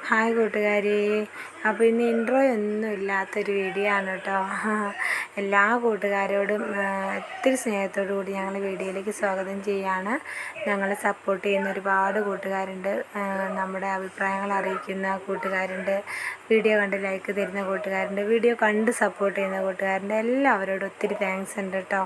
Hi കൂട്ടുകാരി. അപ്പോൾ ഇന്ന് ഇൻട്രോ ഒന്നും ഇല്ലാത്തൊരു വീഡിയോ ആണ് കേട്ടോ. എല്ലാ കൂട്ടുകാരോടും ഒത്തിരി സ്നേഹത്തോടു കൂടി ഞങ്ങൾ വീഡിയോയിലേക്ക് സ്വാഗതം ചെയ്യുകയാണ്. ഞങ്ങളെ സപ്പോർട്ട് ചെയ്യുന്ന ഒരുപാട് കൂട്ടുകാരുണ്ട്, നമ്മുടെ അഭിപ്രായങ്ങൾ അറിയിക്കുന്ന കൂട്ടുകാരുണ്ട്, വീഡിയോ കണ്ട് ലൈക്ക് തരുന്ന കൂട്ടുകാരുണ്ട്, വീഡിയോ കണ്ട് സപ്പോർട്ട് ചെയ്യുന്ന കൂട്ടുകാരുണ്ട്. എല്ലാവരോടും ഒത്തിരി താങ്ക്സ് ഉണ്ട് കേട്ടോ.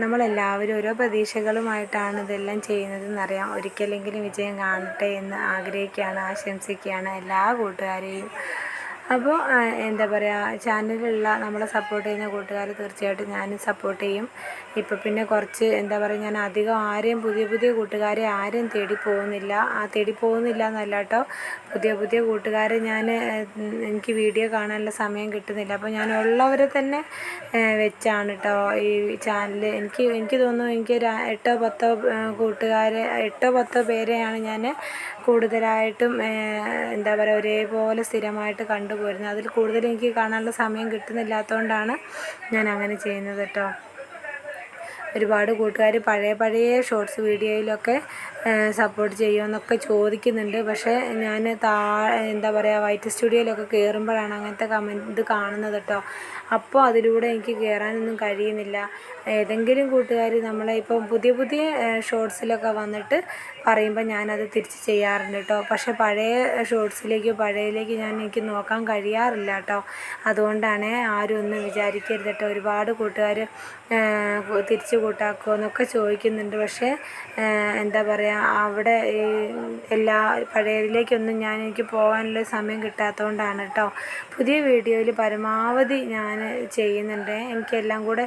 നമ്മളെല്ലാവരും ഓരോ പ്രതീക്ഷകളുമായിട്ടാണ് ഇതെല്ലാം ചെയ്യുന്നതെന്നറിയാം. ഒരിക്കലെങ്കിലും വിജയം കാണട്ടെ എന്ന് ആഗ്രഹിക്കുകയാണ്, ആശംസിക്കുകയാണ് എല്ലാ കൂട്ടുകാരെയും. അപ്പോൾ എന്താ പറയുക, ചാനലിലുള്ള നമ്മളെ സപ്പോർട്ട് ചെയ്യുന്ന കൂട്ടുകാർ തീർച്ചയായിട്ടും ഞാനും സപ്പോർട്ട് ചെയ്യും. ഇപ്പോൾ പിന്നെ കുറച്ച് എന്താ പറയുക, ഞാൻ അധികം ആരെയും പുതിയ കൂട്ടുകാരെ ആരെയും തേടി പോകുന്നില്ല എന്നല്ല കേട്ടോ. പുതിയ കൂട്ടുകാരെ എനിക്ക് വീഡിയോ കാണാനുള്ള സമയം കിട്ടുന്നില്ല. അപ്പോൾ ഞാൻ ഉള്ളവരെ തന്നെ വെച്ചാണ് കേട്ടോ ഈ ചാനൽ. എനിക്ക് തോന്നുന്നു എനിക്കൊരു 8-10 പേരെയാണ് ഞാൻ കൂടുതലായിട്ടും എന്താ പറയുക ഒരേപോലെ സ്ഥിരമായിട്ട് കണ്ടുപോരുന്നത്. അതിൽ കൂടുതൽ എനിക്ക് കാണാനുള്ള സമയം കിട്ടുന്നില്ലാത്തതുകൊണ്ടാണ് ഞാൻ അങ്ങനെ ചെയ്യുന്നത് കേട്ടോ. ഒരുപാട് കൂട്ടുകാർ പഴയ ഷോർട്സ് വീഡിയോയിലൊക്കെ സപ്പോർട്ട് ചെയ്യുമെന്നൊക്കെ ചോദിക്കുന്നുണ്ട്. പക്ഷേ ഞാൻ എന്താ പറയുക വൈറ്റ് സ്റ്റുഡിയോയിലൊക്കെ കയറുമ്പോഴാണ് അങ്ങനത്തെ ഇത് കാണുന്നത് കേട്ടോ. അപ്പോൾ അതിലൂടെ എനിക്ക് കയറാനൊന്നും കഴിയുന്നില്ല. ഏതെങ്കിലും കൂട്ടുകാർ നമ്മളെ ഇപ്പം പുതിയ ഷോർട്സിലൊക്കെ വന്നിട്ട് പറയുമ്പോൾ ഞാനത് തിരിച്ച് ചെയ്യാറുണ്ട് കേട്ടോ. പക്ഷേ പഴയ ഷോർട്സിലേക്ക് എനിക്ക് നോക്കാൻ കഴിയാറില്ല കേട്ടോ. അതുകൊണ്ടാണ് ആരും ഒന്നും വിചാരിക്കരുത് കേട്ടോ. ഒരുപാട് കൂട്ടുകാർ തിരിച്ച് കൂട്ടാക്കുമോ എന്നൊക്കെ ചോദിക്കുന്നുണ്ട്. പക്ഷേ എന്താ പറയുക, അവിടെ പഴയതിലേക്കൊന്നും എനിക്ക് പോകാനുള്ള സമയം കിട്ടാത്തതുകൊണ്ടാണ് കേട്ടോ. പുതിയ വീഡിയോയിൽ പരമാവധി ഞാൻ ചെയ്യുന്നുണ്ട്. എനിക്കെല്ലാം കൂടെ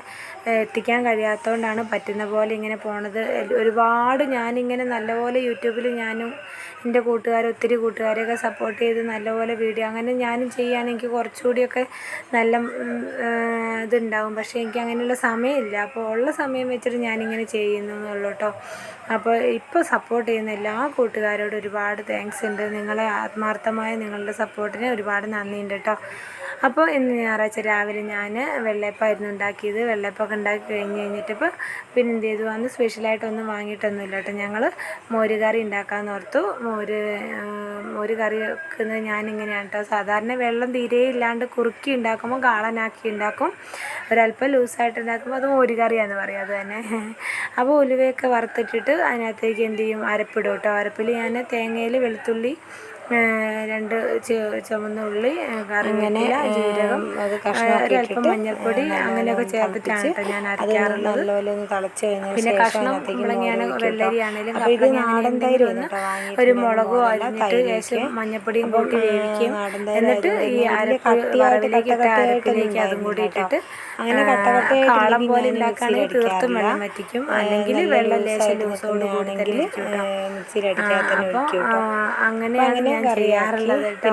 എത്തിക്കാൻ കഴിയാത്തതുകൊണ്ടാണ് പറ്റുന്ന പോലെ ഇങ്ങനെ പോണത്. ഒരുപാട് ഞാനിങ്ങനെ നല്ലപോലെ യൂട്യൂബിൽ ഞാനും എൻ്റെ ഒത്തിരി കൂട്ടുകാരെയൊക്കെ സപ്പോർട്ട് ചെയ്ത് നല്ലപോലെ വീഡിയോ അങ്ങനെ ഞാനും ചെയ്യുകയാണെങ്കിൽ എനിക്ക് കുറച്ചുകൂടിയൊക്കെ നല്ല ഇതുണ്ടാവും. പക്ഷേ എനിക്ക് അങ്ങനെയുള്ള സമയമില്ല. അപ്പോൾ ഉള്ള സമയം വെച്ചിട്ട് ഞാനിങ്ങനെ ചെയ്യുന്നു എന്നുള്ളൂ കേട്ടോ. അപ്പോൾ ഇപ്പോൾ സപ്പോർട്ട് ചെയ്യുന്ന എല്ലാ കൂട്ടുകാരോടും ഒരുപാട് താങ്ക്സ് ഉണ്ട്. ആത്മാർത്ഥമായ നിങ്ങളുടെ സപ്പോർട്ടിന് ഒരുപാട് നന്ദിയുണ്ട് കേട്ടോ. അപ്പോൾ ഇന്ന് ഞായറാഴ്ച രാവിലെ ഞാൻ വെള്ളയപ്പമായിരുന്നു ഉണ്ടാക്കിയത്. വെള്ളയപ്പമൊക്കെ ഉണ്ടാക്കി കഴിഞ്ഞിട്ട് പിന്നെ എന്ത് ചെയ്തു, അന്ന് സ്പെഷ്യലായിട്ടൊന്നും വാങ്ങിയിട്ടൊന്നുമില്ല കേട്ടോ. ഞങ്ങൾ മോര് കറി ഉണ്ടാക്കാമെന്ന് ഓർത്തു. മോര് കറി വെക്കുന്നത് ഞാനിങ്ങനെയാണ് കേട്ടോ. സാധാരണ വെള്ളം തീരെ ഇല്ലാണ്ട് കുറുക്കി ഉണ്ടാക്കുമ്പോൾ കാളനാക്കി ഉണ്ടാക്കും. ഒരല്പം ലൂസായിട്ട് ഉണ്ടാക്കുമ്പോൾ അത് മോര് കറിയാന്ന് പറയും, അത് തന്നെ. അപ്പോൾ ഉലുവയൊക്കെ വറുത്തിട്ടിട്ട് അതിനകത്തേക്ക് എന്ത് ചെയ്യും, അരപ്പിടും കേട്ടോ. അരപ്പിൽ ഞാൻ തേങ്ങയിൽ വെളുത്തുള്ളി, 2 ചുവന്ന ഉള്ളി, കറിവേപ്പില, ജീരകം, ഒരല്പം മഞ്ഞൾപ്പൊടി അങ്ങനെയൊക്കെ ചേർത്തിട്ടാണ് കേട്ടോ ഞാൻ അരയ്ക്കാറുള്ളത്. പിന്നെ കഷ്ണം കുമ്പളങ്ങയാണ്, വെള്ളരിയാണേലും നാടൻ തൈര് ഒരു മുളകും അരിഞ്ഞിട്ട് ശേഷം മഞ്ഞൾപ്പൊടിയും കൂട്ടി വേവിക്കും. എന്നിട്ട് ഈ വറവിലേക്ക് അരപ്പിലേക്ക് അതും കൂടി ഇട്ടിട്ട് കാളം പോലെ ഉണ്ടാക്കുകയാണെങ്കിൽ തീർത്തും വെള്ളം വറ്റിക്കും, അല്ലെങ്കിൽ വെള്ളം ലേശം ലൂസോട് കൂടി തന്നെ ഇരിക്കും കേട്ടോ. അപ്പോൾ അങ്ങനെയാണ് ഞാൻ ചെയ്യാറുള്ളത് കേട്ടോ.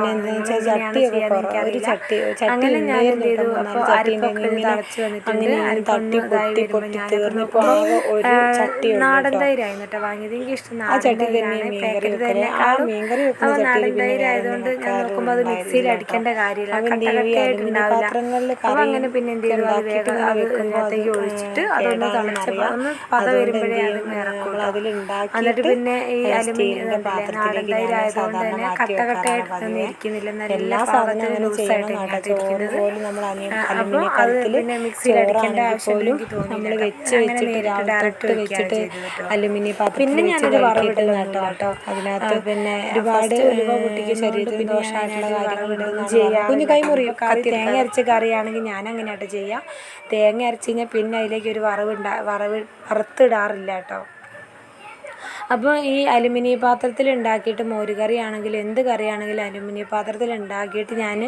അങ്ങനെ ഞാൻ എന്ത് ചെയ്തു, അപ്പോൾ അരിപ്പൊക്കെ തിളച്ച് വന്നിട്ടുണ്ട്. അരിപ്പൊന്ന് ഇതായി വരുമ്പോൾ നാടൻ തൈരായിരുന്നു കേട്ടോ വാങ്ങിയത്. എനിക്കിഷ്ടം നാടൻ തൈരാണ്, പാക്കറ്റ് തൈരിനെക്കാളും. അപ്പോൾ നാടൻ തൈരായതുകൊണ്ട് ഞാൻ നോക്കുമ്പോൾ അത് മിക്സിയിൽ അടിക്കേണ്ട കാര്യമില്ല, കട്ടകട്ടയായിട്ടുണ്ടാവില്ല. അപ്പോൾ അങ്ങനെ പിന്നെ എന്ത് ചെയ്തു, അത് വേഗം അതിനകത്തേക്ക് ഒഴിച്ചിട്ട് അതൊന്ന് തിളച്ചപ്പോൾ ഒന്ന് പത വരുമ്പോഴേ അത് ഇറക്കുള്ളൂ. എന്നിട്ട് പിന്നെ ഈ അലുമിനിയം നാടൻ തൈരായതുകൊണ്ട് തന്നെ കട്ടകട്ടയായിട്ടൊന്നും ഇരിക്കുന്നില്ല, നല്ല പാകത്തിന് ലൂസായിട്ട് ഇരിക്കുന്നത്. അപ്പോൾ അത് പിന്നെ മിക്സിയിൽ അടിക്കേണ്ട ആവശ്യമില്ല എനിക്ക് തോന്നി. ഡയറക്റ്റ് വെച്ചിട്ട് അലുമിനിയം പാത്രം. പിന്നെ ഞാനൊരു വറവിടുന്നു കേട്ടോ. അതിനകത്ത് പിന്നെ ഒരുപാട് കുട്ടിക്ക് ശരീരത്തിന് ദോഷമായിട്ടുള്ള കാര്യങ്ങളുണ്ടെന്ന് ചെയ്യാം. കുഞ്ഞു കൈമുറി തേങ്ങ അരച്ച കറിയാണെങ്കിൽ ഞാൻ അങ്ങനെയാട്ടോ ചെയ്യുക. തേങ്ങ അരച്ച് കഴിഞ്ഞാൽ പിന്നെ അതിലേക്ക് ഒരു വറുത്തിടാറില്ല കേട്ടോ. അപ്പോൾ ഈ അലുമിനിയം പാത്രത്തിൽ ഉണ്ടാക്കിയിട്ട് മോര് കറിയാണെങ്കിലും എന്ത് കറിയാണെങ്കിലും അലുമിനിയം പാത്രത്തിൽ ഉണ്ടാക്കിയിട്ട് ഞാൻ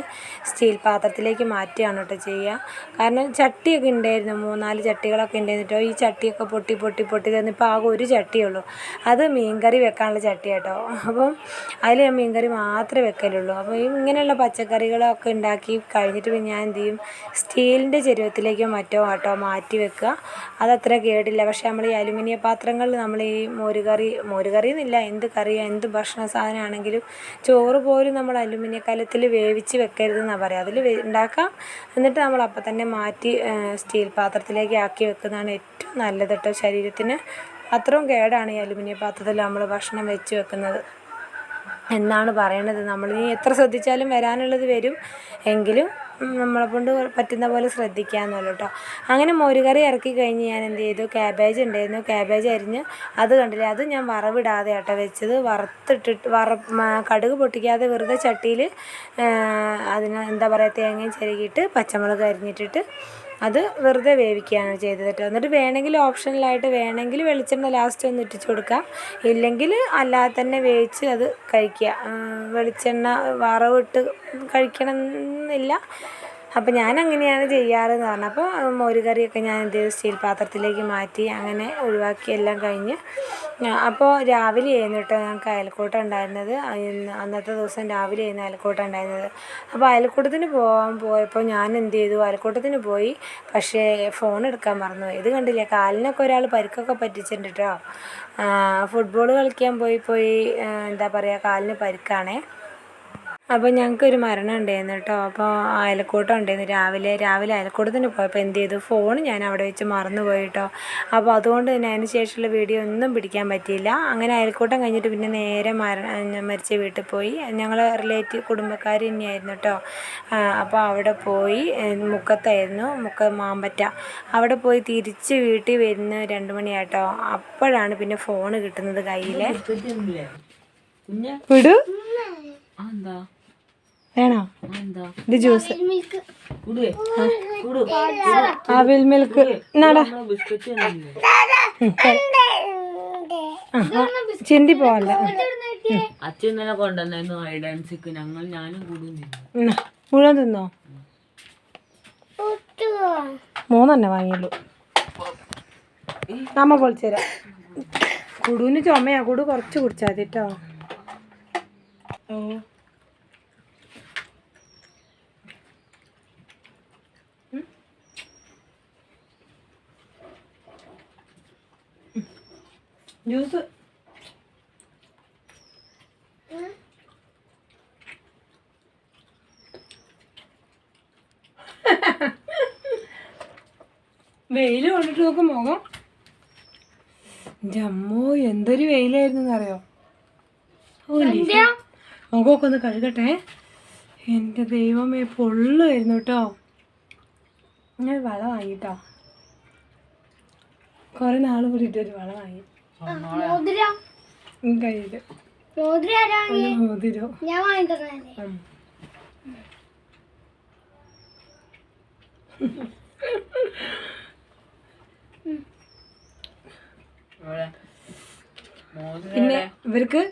സ്റ്റീൽ പാത്രത്തിലേക്ക് മാറ്റുകയാണ് കേട്ടോ ചെയ്യുക. കാരണം ചട്ടിയൊക്കെ ഉണ്ടായിരുന്നു, 3-4 ചട്ടികളൊക്കെ ഉണ്ടായിരുന്നിട്ടോ. ഈ ചട്ടിയൊക്കെ പൊട്ടി തന്നു. ഇപ്പോൾ ആകെ ഒരു ചട്ടിയുള്ളൂ, അത് മീൻകറി വെക്കാനുള്ള ചട്ടി കേട്ടോ. അപ്പം അതിൽ ഞാൻ മീൻകറി മാത്രമേ വെക്കലുള്ളൂ. അപ്പോൾ ഇങ്ങനെയുള്ള പച്ചക്കറികളൊക്കെ ഉണ്ടാക്കി കഴിഞ്ഞിട്ട് പിന്നെ ഞാൻ എന്ത് ചെയ്യും, സ്റ്റീലിൻ്റെ ചെരുവത്തിലേക്കോ മറ്റോ മാറ്റി വെക്കുക. അതത്ര കേടില്ല. പക്ഷേ നമ്മൾ ഈ അലുമിനിയം പാത്രങ്ങളിൽ നമ്മൾ ഈ മോര് കറി എന്നില്ല, എന്ത് കറിയോ എന്ത് ഭക്ഷണ സാധനമാണെങ്കിലും ചോറ് പോലും നമ്മൾ അലുമിനിയം കലത്തിൽ വേവിച്ച് വെക്കരുതെന്നാണ് പറയുക. അതിൽ ഉണ്ടാക്കാം, എന്നിട്ട് നമ്മൾ അപ്പം തന്നെ മാറ്റി സ്റ്റീൽ പാത്രത്തിലേക്ക് ആക്കി വെക്കുന്നതാണ് ഏറ്റവും നല്ലത് കേട്ടോ. ശരീരത്തിന് അത്രയും കേടാണ് ഈ അലുമിനിയം പാത്രത്തിൽ നമ്മൾ ഭക്ഷണം വെച്ച് വെക്കുന്നത്. എന്നാണ് പറയണത്. നമ്മൾ ഇനി എത്ര ശ്രദ്ധിച്ചാലും വരാനുള്ളത് വരും, എങ്കിലും നമ്മളെ കൊണ്ട് പറ്റുന്ന പോലെ ശ്രദ്ധിക്കാമെന്നുള്ളൂ കേട്ടോ. അങ്ങനെ മോരുകറി ഇറക്കി കഴിഞ്ഞ് ഞാൻ എന്ത് ചെയ്തു, ക്യാബേജ് ഉണ്ടായിരുന്നു, ക്യാബേജ് അരിഞ്ഞ് അത് കണ്ടില്ലേ, അത് ഞാൻ വറവിടാതെ കേട്ടോ വെച്ചത്. വറുത്തിട്ടിട്ട് കടുക് പൊട്ടിക്കാതെ വെറുതെ ചട്ടിയിൽ അതിന് എന്താ പറയുക, തേങ്ങയും ചിരകിയിട്ട് പച്ചമുളക് അരിഞ്ഞിട്ടിട്ട് അത് വെറുതെ വേവിക്കുകയാണ് ചെയ്തത് കേട്ടോ. എന്നിട്ട് വേണമെങ്കിൽ ഓപ്ഷണലായിട്ട് വേണമെങ്കിൽ വെളിച്ചെണ്ണ ലാസ്റ്റ് ഒന്ന് ഇട്ടിച്ച് കൊടുക്കാം, ഇല്ലെങ്കിൽ അല്ലാതെ തന്നെ വേവിച്ച് അത് കഴിക്കുക. വെളിച്ചെണ്ണ വറവിട്ട് കഴിക്കണം എന്നില്ല. അപ്പോൾ ഞാൻ അങ്ങനെയാണ് ചെയ്യാറെന്ന് പറഞ്ഞു. അപ്പോൾ മോരുകറിയൊക്കെ ഞാൻ എന്ത് ചെയ്തു, സ്റ്റീൽ പാത്രത്തിലേക്ക് മാറ്റി അങ്ങനെ ഒഴിവാക്കി എല്ലാം കഴിഞ്ഞ്. അപ്പോൾ രാവിലെ ആയിരുന്നു കേട്ടോ ഞങ്ങൾക്ക് അയൽക്കൂട്ടം ഉണ്ടായിരുന്നത്. അന്നത്തെ ദിവസം രാവിലെ ആയിരുന്നു അയൽക്കൂട്ടം ഉണ്ടായിരുന്നത്. അപ്പോൾ അയൽക്കൂട്ടത്തിന് പോയപ്പോൾ ഞാൻ എന്ത് ചെയ്തു, അയൽക്കൂട്ടത്തിന് പോയി, പക്ഷേ ഫോൺ എടുക്കാൻ മറന്നുപോയി. ഇത് കണ്ടില്ലേ, കാലിനൊക്കെ ഒരാൾ പരിക്കൊക്കെ പറ്റിച്ചിട്ടുണ്ട് കേട്ടോ. ഫുട്ബോൾ കളിക്കാൻ പോയി എന്താ പറയുക, കാലിന് പരിക്കാണേ. അപ്പോൾ ഞങ്ങൾക്കൊരു മരണം ഉണ്ടായിരുന്നു കേട്ടോ. അപ്പോൾ അയൽക്കൂട്ടം ഉണ്ടായിരുന്നു രാവിലെ അയൽക്കൂട്ടത്തിന് പോയപ്പോൾ എന്ത് ചെയ്തു, ഫോൺ ഞാൻ അവിടെ വെച്ച് മറന്നു പോയി കേട്ടോ. അപ്പോൾ അതുകൊണ്ട് തന്നെ അതിന് ശേഷമുള്ള വീഡിയോ ഒന്നും പിടിക്കാൻ പറ്റിയില്ല. അങ്ങനെ അയൽക്കൂട്ടം കഴിഞ്ഞിട്ട് പിന്നെ നേരെ മരിച്ച വീട്ടിൽ പോയി. ഞങ്ങൾ കുടുംബക്കാർ തന്നെയായിരുന്നു കേട്ടോ. അപ്പോൾ അവിടെ പോയി, മുക്കത്തായിരുന്നു, മാമ്പറ്റ. അവിടെ പോയി തിരിച്ച് വീട്ടിൽ വരുന്ന 2 മണിയാട്ടോ. അപ്പോഴാണ് പിന്നെ ഫോൺ കിട്ടുന്നത് കയ്യിൽ. വിടൂ വേണോ? ഇത് ജ്യൂസ്, അവിൽ മിൽക്ക് എന്നാടാ, ചിന്തി പോവല്ല. അച്ഛൻ ഇന്നലെ കൊണ്ടുവന്നായിരുന്നു ഹൈഡൻസിക്ക്, ഞാനും മുഴുവൻ തിന്നോ? 3 വാങ്ങിയുള്ളൂ. അമ്മ പൊളിച്ചുതരാം. കുടുവിന് ചുമയാ, കുടു കുറച്ച് കുടിച്ചാൽ മതി കേട്ടോ. ജ്യൂസ് വെയിൽ കൊണ്ടിട്ട് നോക്കും മുഖം. ജമ്മോ എന്തൊരു വെയിലായിരുന്നു എന്നറിയോ. മുഖമൊക്കെ ഒന്ന് കഴുകട്ടെ. എൻ്റെ ദൈവമേ പൊള്ളുമായിരുന്നു കേട്ടോ. ഞാൻ വള വാങ്ങിട്ടോ, കുറെ നാൾ കൂടിയിട്ട് ഒരു വള വാങ്ങി. കയ്യില് മോതിരോ പിന്നെ ഇവർക്ക്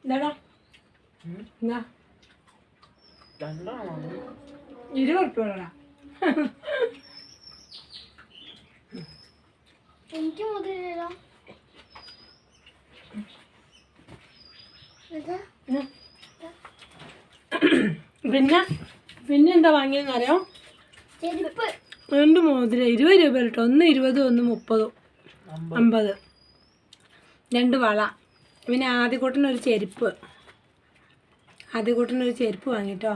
എന്താടാ 20 ഉറുപ്പികടാ. എനിക്ക് മുതലോ പിന്നെ എന്താ വാങ്ങിയെന്ന് അറിയാം, 2 മോതിര 20 രൂപ കേട്ടോ. ഒന്ന് 20, ഒന്ന് 30, 50. 2 വള. പിന്നെ ആദ്യക്കൂട്ടിനൊരു ചെരുപ്പ് വാങ്ങി കേട്ടോ.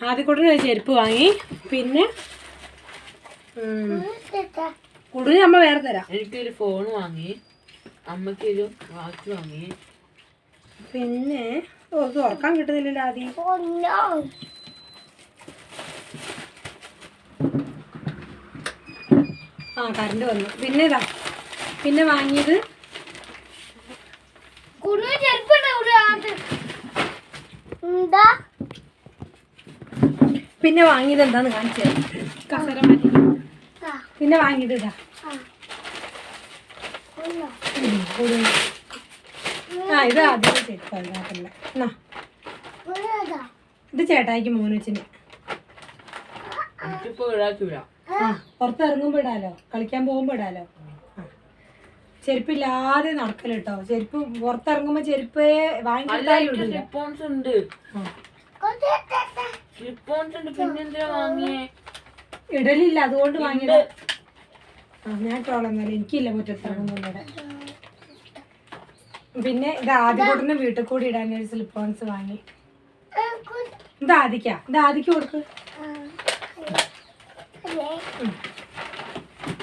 ആദ്യക്കൂട്ടിനൊരു ചെരുപ്പ് വാങ്ങി. പിന്നെ കൂടുതൽ അമ്മ വേറെ തരാം. എനിക്കൊരു ഫോൺ വാങ്ങി, അമ്മയ്ക്കൊരു വാച്ച് വാങ്ങി. പിന്നെ ഇത് ഉറക്കാൻ കിട്ടുന്നില്ലല്ലോ ആദ്യം. കറണ്ട് വന്നു. പിന്നെ വാങ്ങിയത് എന്താന്ന് കാണിച്ചത്, കസര മാറ്റി. പിന്നെ വാങ്ങിയത് ഇതാ, ഇത് ആദ്യം ചെരുപ്പല്ല. ഇത് ചേട്ടായിക്ക് മോനുവച്ചിന്. പുറത്തിറങ്ങുമ്പോ ഇടാലോ, കളിക്കാൻ പോകുമ്പോ ഇടാലോ. ചെരുപ്പില്ലാതെ നടക്കല് കേട്ടോ. ചെരുപ്പ് പുറത്തിറങ്ങുമ്പോ ചെരുപ്പ് ഇടലില്ല, അതുകൊണ്ട് വാങ്ങിയത്. ഞാൻ ട്രോളൊന്നുമല്ല, എനിക്കില്ല മുറ്റത്തിറങ്ങുന്നൂടെ. പിന്നെ ഇത് ആദ്യകൂട്ടിന് വീട്ടിൽ കൂടി ഇടാൻ ഒരു സ്ലിപ്പോൺസ് വാങ്ങി. ഇതാദിക്ക് കൊടുക്ക്.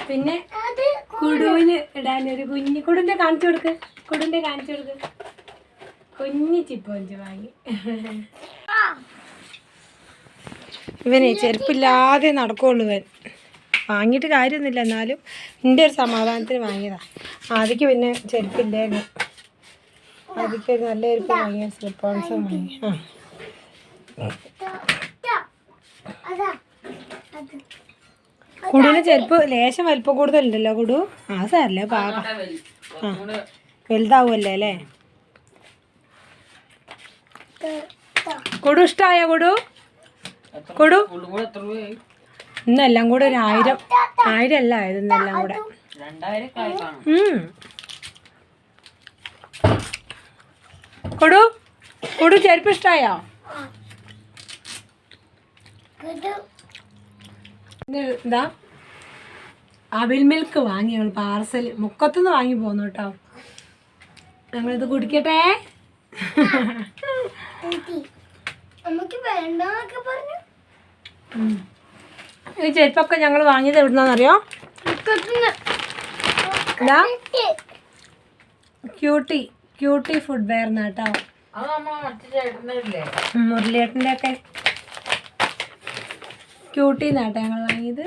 പിന്നെ കുടുവിന് ഇടാനൊരു കുടുന്റെ കാണിച്ചു കൊടുക്ക്. കുഞ്ഞി ചിപ്പോഞ്ച് വാങ്ങി. ഇവനെ ചെരുപ്പില്ലാതെ നടക്കുള്ളൂ. ഇവൻ വാങ്ങിയിട്ട് കാര്യമൊന്നുമില്ല, എന്നാലും എൻ്റെ ഒരു സമാധാനത്തിന് വാങ്ങിയതാ. ആദ്യക്ക് പിന്നെ ചെരുപ്പില്ലായിരുന്നു. ആദ്യക്ക് ഒരു നല്ല ചെരുപ്പ് വാങ്ങിയ, സ്ലിപ്പോൺസും വാങ്ങി. കുടുവിന് ചെരുപ്പ് ലേശം വലിപ്പം കൂടുതലുണ്ടല്ലോ കുടു. സാരല്ലേ പാകം. വലുതാവുമല്ലേ അല്ലേ? കുടു ഇഷ്ടമായോ? കുടു ഇന്നെല്ലാം കൂടെ ഒരു 1000 അല്ല ആയത് ഇന്നെല്ലാം കൂടെ. കുടു ചെരുപ്പ് ഇഷ്ടമായോ? എന്താ അവിൽ മിൽക്ക് വാങ്ങി ഞങ്ങൾ പാർസൽ മുക്കത്തുനിന്ന് വാങ്ങി പോന്നു കേട്ടോ. ഞങ്ങളിത് കുടിക്കട്ടെ. ഈ ചെരുപ്പൊക്കെ ഞങ്ങൾ വാങ്ങിയത് എവിടുന്നാന്നറിയോ? ക്യൂട്ടി ഫുഡ് വെയർ കേട്ടോ. മുരളിയേട്ടൻ്റെ ഒക്കെ ക്യൂട്ടിന്നാട്ടോ ഞങ്ങൾ വാങ്ങിയത്.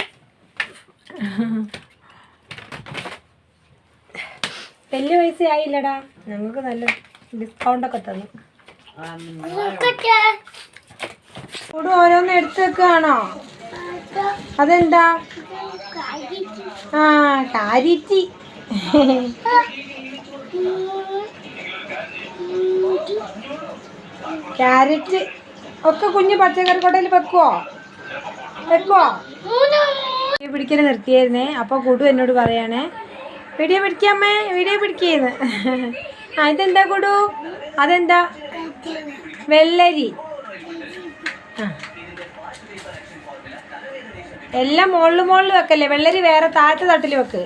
വലിയ പൈസ ആയില്ലടാ, ഞങ്ങൾക്ക് നല്ല ഡിസ്കൗണ്ടൊക്കെ തന്നു. കൂടെ ഓരോന്ന് എടുത്ത് വെക്കുകയാണോ? അതെന്താ? കാരിറ്റി. ക്യാരറ്റ് ഒക്കെ കുഞ്ഞ് പച്ചക്കറി കൊട്ടയിൽ വെക്കുവോ? പിടിക്കൽ നിർത്തിയായിരുന്നേ. അപ്പോൾ കുടു എന്നോട് പറയാണേ, വീഡിയോ പിടിക്കാമ്മേ, വീഡിയോ പിടിക്കേന്ന്. ഇതെന്താ കുടു? അതെന്താ? വെള്ളരി. എല്ലാം മുകളിൽ വെക്കല്ലേ. വെള്ളരി വേറെ താഴത്തെ തട്ടിൽ വെക്ക്.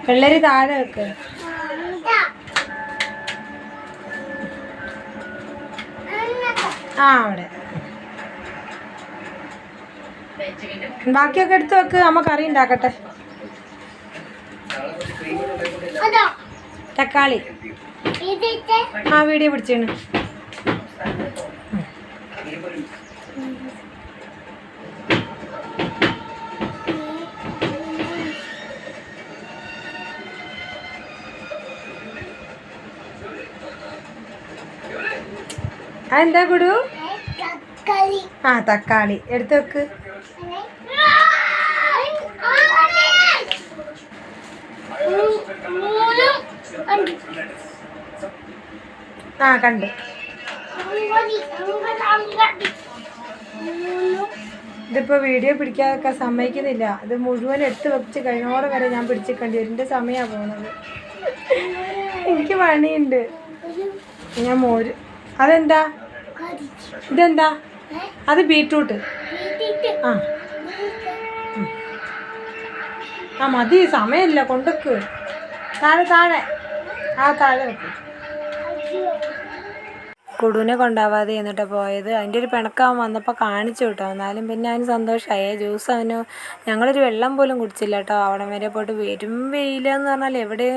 വെള്ളരി താഴെ വെക്ക്. അവിടെ ബാക്കിയൊക്കെ എടുത്ത് വെക്ക്. അമ്മ കറി ഉണ്ടാക്കട്ടെ. തക്കാളി വീഡിയോ പിടിച്ചാണ്. അതെന്താ കുടു? തക്കാളി എടുത്ത് വെക്ക്. കണ്ട്. ഇതിപ്പോ വീഡിയോ പിടിക്കാതൊക്കെ സമ്മതിക്കുന്നില്ല. ഇത് മുഴുവൻ എടുത്ത് വെച്ച് കഴിഞ്ഞോടെ വരെ ഞാൻ പിടിച്ചിട്ടുണ്ട്. എൻ്റെ സമയമാണ് പോകുന്നത്. എനിക്ക് പണിയുണ്ട്. ഞാൻ മോര്. അതെന്താ? ഇതെന്താ? അത് ബീട്രൂട്ട്. മതി, സമയമില്ല. കൊണ്ടുവെക്ക്. താഴെ വെക്ക്. കുടുവിനെ കൊണ്ടാവാതെ എന്നിട്ട് പോയത്. അതിൻ്റെ ഒരു പിണക്കം വന്നപ്പോൾ കാണിച്ചു കേട്ടോ. എന്നാലും പിന്നെ അവന് സന്തോഷമായി. ജ്യൂസ് അവന് ഞങ്ങളൊരു വെള്ളം പോലും കുടിച്ചില്ല കേട്ടോ. അവിടെ വരെ പോയിട്ട് വരും വെയിലെന്ന് പറഞ്ഞാൽ എവിടെ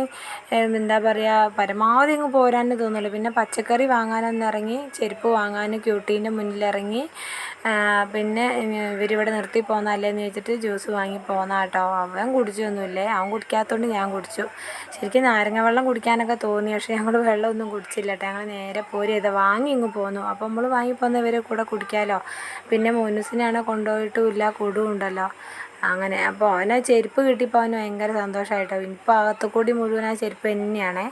എന്താ പറയുക, പരമാവധി അങ്ങ് പോരാൻ തോന്നുള്ളൂ. പിന്നെ പച്ചക്കറി വാങ്ങാനൊന്ന് ഇറങ്ങി, ചെരുപ്പ് വാങ്ങാൻ ക്യൂട്ടീൻ്റെ മുന്നിലിറങ്ങി. പിന്നെ ഇവരിവിടെ നിർത്തി പോന്നല്ലേന്ന് ചോദിച്ചിട്ട് ജ്യൂസ് വാങ്ങി പോന്നാ കേട്ടോ. അവൻ കുടിച്ചൊന്നുമില്ലേ, അവൻ കുടിക്കാത്തതുകൊണ്ട് ഞാൻ കുടിച്ചു. ശരിക്കും നാരങ്ങ വെള്ളം കുടിക്കാനൊക്കെ തോന്നി, പക്ഷേ ഞങ്ങൾ വെള്ളമൊന്നും കുടിച്ചില്ല കേട്ടോ. ഞങ്ങൾ നേരെ പോരി ചെയ്ത് വാങ്ങി ഇങ്ങ് പോന്നു. അപ്പോൾ നമ്മൾ വാങ്ങിപ്പോന്നവരെ കൂടെ കുടിക്കാമല്ലോ. പിന്നെ മോനുസിനാണോ കൊണ്ടുപോയിട്ടുമില്ല, കുടും ഉണ്ടല്ലോ. അങ്ങനെ അപ്പോൾ അവനെ ചെരുപ്പ് കിട്ടിയപ്പോൾ അവന് ഭയങ്കര സന്തോഷമായിട്ടോ. ഇപ്പോൾ അകത്തു കൂടി മുഴുവൻ ആ ചെരുപ്പ് തന്നെയാണേ.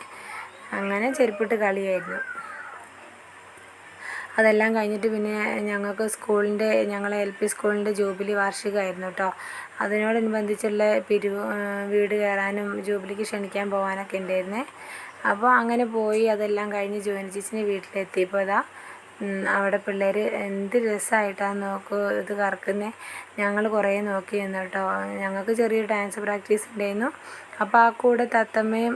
അങ്ങനെ ചെരുപ്പിട്ട് കളിയായിരുന്നു. അതെല്ലാം കഴിഞ്ഞിട്ട് പിന്നെ ഞങ്ങൾക്ക് ഞങ്ങളെ LP സ്കൂളിൻ്റെ ജൂബിലി വാർഷികമായിരുന്നു കേട്ടോ. അതിനോടനുബന്ധിച്ചുള്ള വീട് കയറാനും ജൂബിലിക്ക് ക്ഷണിക്കാൻ പോകാനൊക്കെ ഉണ്ടായിരുന്നേ. അപ്പോൾ അങ്ങനെ പോയി അതെല്ലാം കഴിഞ്ഞ് ജോയിൻ ചേച്ചിൻ്റെ വീട്ടിലെത്തിയപ്പോൾ അവിടെ പിള്ളേർ എന്ത് രസമായിട്ടാണ് നോക്കൂ ഇത് കറക്കുന്നത്. ഞങ്ങൾ കുറേ നോക്കി നിന്നു കേട്ടോ. ഞങ്ങൾക്ക് ചെറിയൊരു ഡാൻസ് പ്രാക്ടീസ് ഉണ്ടായിരുന്നു. അപ്പോൾ ആ കൂടെ തത്തമ്മയും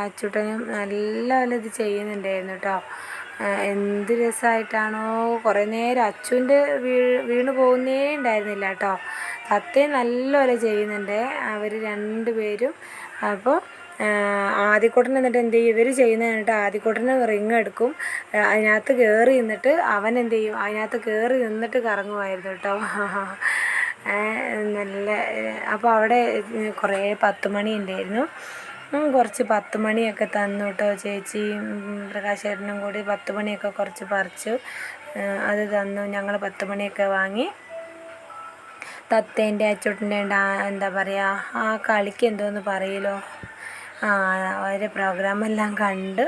അച്ചുട്ടനും നല്ല ഇത് ചെയ്യുന്നുണ്ടായിരുന്നു കേട്ടോ. എന്ത് രസമായിട്ടാണോ കുറേ നേരം അച്ചുവിൻ്റെ വീണ് പോകുന്നേ ഉണ്ടായിരുന്നില്ല കേട്ടോ. തത്തയും നല്ലപോലെ ചെയ്യുന്നുണ്ട് അവർ രണ്ടുപേരും. അപ്പോൾ ആദ്യക്കുട്ടൻ എന്നിട്ട് എന്ത് ചെയ്യും, ഇവർ ചെയ്യുന്നത് കണ്ടിട്ട് ആദ്യക്കുട്ടന് റിങ് എടുക്കും, അതിനകത്ത് കയറി നിന്നിട്ട് അവൻ എന്ത് ചെയ്യും, അതിനകത്ത് കയറി നിന്നിട്ട് കറങ്ങുമായിരുന്നു കേട്ടോ. നല്ല അപ്പോൾ അവിടെ കുറേ 10 മണി ഉണ്ടായിരുന്നു. കുറച്ച് 10 മണിയൊക്കെ തന്നു കേട്ടോ. ചേച്ചിയും പ്രകാശേട്ടനും കൂടി 10 മണിയൊക്കെ കുറച്ച് പറിച്ചു അത് തന്നു. ഞങ്ങൾ 10 മണിയൊക്കെ വാങ്ങി. തത്തേൻ്റെ അച്ചൂട്ടിൻ്റെ എന്താ പറയുക, ആ കളിക്ക് എന്തോന്ന് പറയുമല്ലോ, അവരെ പ്രോഗ്രാമെല്ലാം കണ്ട്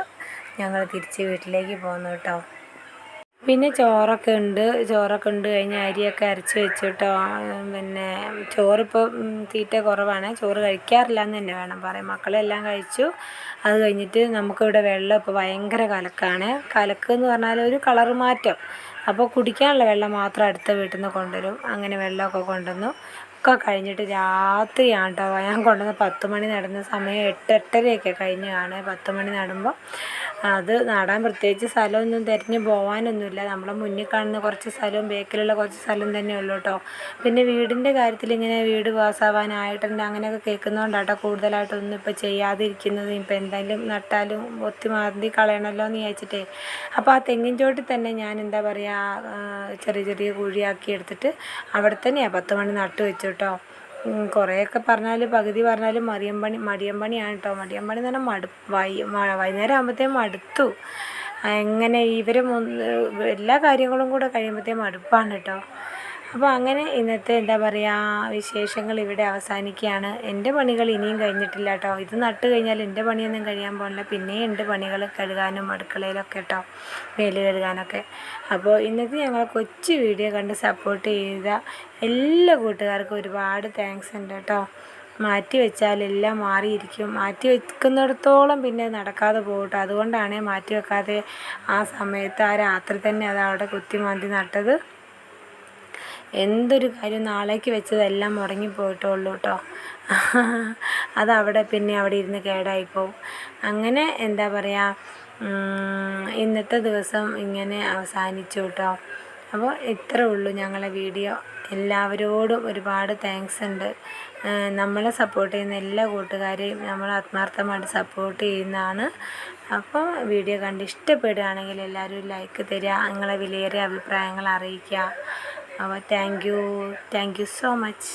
ഞങ്ങൾ തിരിച്ച് വീട്ടിലേക്ക് പോന്നു കേട്ടോ. പിന്നെ ചോറൊക്കെ ഉണ്ട് കഴിഞ്ഞ് അരിയൊക്കെ അരച്ച് വെച്ചു കേട്ടോ. പിന്നെ ചോറിപ്പോൾ തീറ്റ കുറവാണ്, ചോറ് കഴിക്കാറില്ല എന്ന് തന്നെ വേണം പറയാം. മക്കളെല്ലാം കഴിച്ചു. അത് കഴിഞ്ഞിട്ട് നമുക്കിവിടെ വെള്ളം ഇപ്പോൾ ഭയങ്കര കലക്കാണ്. കലക്ക് എന്ന് പറഞ്ഞാൽ ഒരു കളറ് മാറ്റം. അപ്പോൾ കുടിക്കാനുള്ള വെള്ളം മാത്രം അടുത്ത വീട്ടിൽ നിന്ന് കൊണ്ടുവരും. അങ്ങനെ വെള്ളമൊക്കെ കൊണ്ടുവന്നു. ഒക്കെ കഴിഞ്ഞിട്ട് രാത്രിയാണ് കേട്ടോ ഞാൻ കൊണ്ടുവന്ന് 10 മണി നടുന്ന സമയം 8-8:30 കഴിഞ്ഞ് കാണുക. 10 മണി നടുമ്പോൾ അത് നടാൻ പ്രത്യേകിച്ച് സ്ഥലമൊന്നും തിരഞ്ഞ് പോകാനൊന്നുമില്ല. നമ്മളെ മുന്നിൽ കാണുന്ന കുറച്ച് സ്ഥലവും ബേക്കിലുള്ള കുറച്ച് സ്ഥലം തന്നെ ഉള്ളൂ കേട്ടോ. പിന്നെ വീടിൻ്റെ കാര്യത്തിൽ ഇങ്ങനെ വീട് പാസ്സാവാനായിട്ടുണ്ട് അങ്ങനെയൊക്കെ കേൾക്കുന്നതുകൊണ്ടാട്ടോ കൂടുതലായിട്ടൊന്നും ഇപ്പോൾ ചെയ്യാതിരിക്കുന്നത്. ഇപ്പോൾ എന്തായാലും നട്ടാലും ഒത്തി മാന്തി കളയണമല്ലോ എന്ന് വിചാരിച്ചിട്ടേ. അപ്പോൾ ആ തെങ്ങിൻ ചോട്ടിൽ തന്നെ ഞാൻ എന്താ പറയുക ചെറിയ ചെറിയ കുഴിയാക്കി എടുത്തിട്ട് അവിടെ തന്നെയാണ് 10 മണി നട്ട് വെച്ചു കേട്ടോ. കുറേയൊക്കെ പറഞ്ഞാൽ പകുതി പറഞ്ഞാലും മടിയൻ പണിയാണ് കേട്ടോ. മടിയൻ പണി എന്ന് പറഞ്ഞാൽ വൈകുന്നേരം ആകുമ്പോഴത്തേക്കും മടുത്തു. എങ്ങനെ ഇവരെ എല്ലാ കാര്യങ്ങളും കൂടെ കഴിയുമ്പോഴത്തേക്കും മടുപ്പാണ് കേട്ടോ. അപ്പോൾ അങ്ങനെ ഇന്നത്തെ എന്താ പറയുക വിശേഷങ്ങൾ ഇവിടെ അവസാനിക്കുകയാണ്. എൻ്റെ പണികൾ ഇനിയും കഴിഞ്ഞിട്ടില്ല കേട്ടോ. ഇത് നട്ട് കഴിഞ്ഞാൽ എൻ്റെ പണിയൊന്നും കഴിയാൻ പോകില്ല. പിന്നെയും ഉണ്ട് പണികൾ കഴുകാനും അടുക്കളയിലൊക്കെ കേട്ടോ, വേലി കഴുകാനൊക്കെ. അപ്പോൾ ഇന്നത്തെ ഞങ്ങൾ കൊച്ചു വീഡിയോ കണ്ട് സപ്പോർട്ട് ചെയ്ത എല്ലാ കൂട്ടുകാർക്കും ഒരുപാട് താങ്ക്സ് ഉണ്ട് കേട്ടോ. മാറ്റി വെച്ചാലെല്ലാം മാറിയിരിക്കും. മാറ്റി വെക്കുന്നിടത്തോളം പിന്നെ നടക്കാതെ പോകട്ടോ. അതുകൊണ്ടാണ് മാറ്റി വെക്കാതെ ആ സമയത്ത് ആ രാത്രി തന്നെ അത് അവിടെ കുത്തിമാന്തി നട്ടത്. എന്തൊരു കാര്യം നാളേക്ക് വെച്ചതെല്ലാം മുടങ്ങിപ്പോയിട്ടുള്ളൂ കേട്ടോ. അതവിടെ പിന്നെ അവിടെ ഇരുന്ന് കേടായിപ്പോവും. അങ്ങനെ എന്താ പറയുക ഇന്നത്തെ ദിവസം ഇങ്ങനെ അവസാനിച്ചു കേട്ടോ. അപ്പോൾ ഇത്രേ ഉള്ളൂ ഞങ്ങളെ വീഡിയോ. എല്ലാവരോടും ഒരുപാട് താങ്ക്സ് ഉണ്ട്. നമ്മളെ സപ്പോർട്ട് ചെയ്യുന്ന എല്ലാ കൂട്ടുകാരെയും നമ്മൾ ആത്മാർത്ഥമായിട്ട് സപ്പോർട്ട് ചെയ്യുന്നതാണ്. അപ്പോൾ വീഡിയോ കണ്ട് ഇഷ്ടപ്പെടുകയാണെങ്കിൽ എല്ലാവരും ലൈക്ക് തരിക, നിങ്ങളെ വിലയേറിയ അഭിപ്രായങ്ങൾ അറിയിക്കുക. അപ്പോൾ താങ്ക് യു സോ മച്ച്.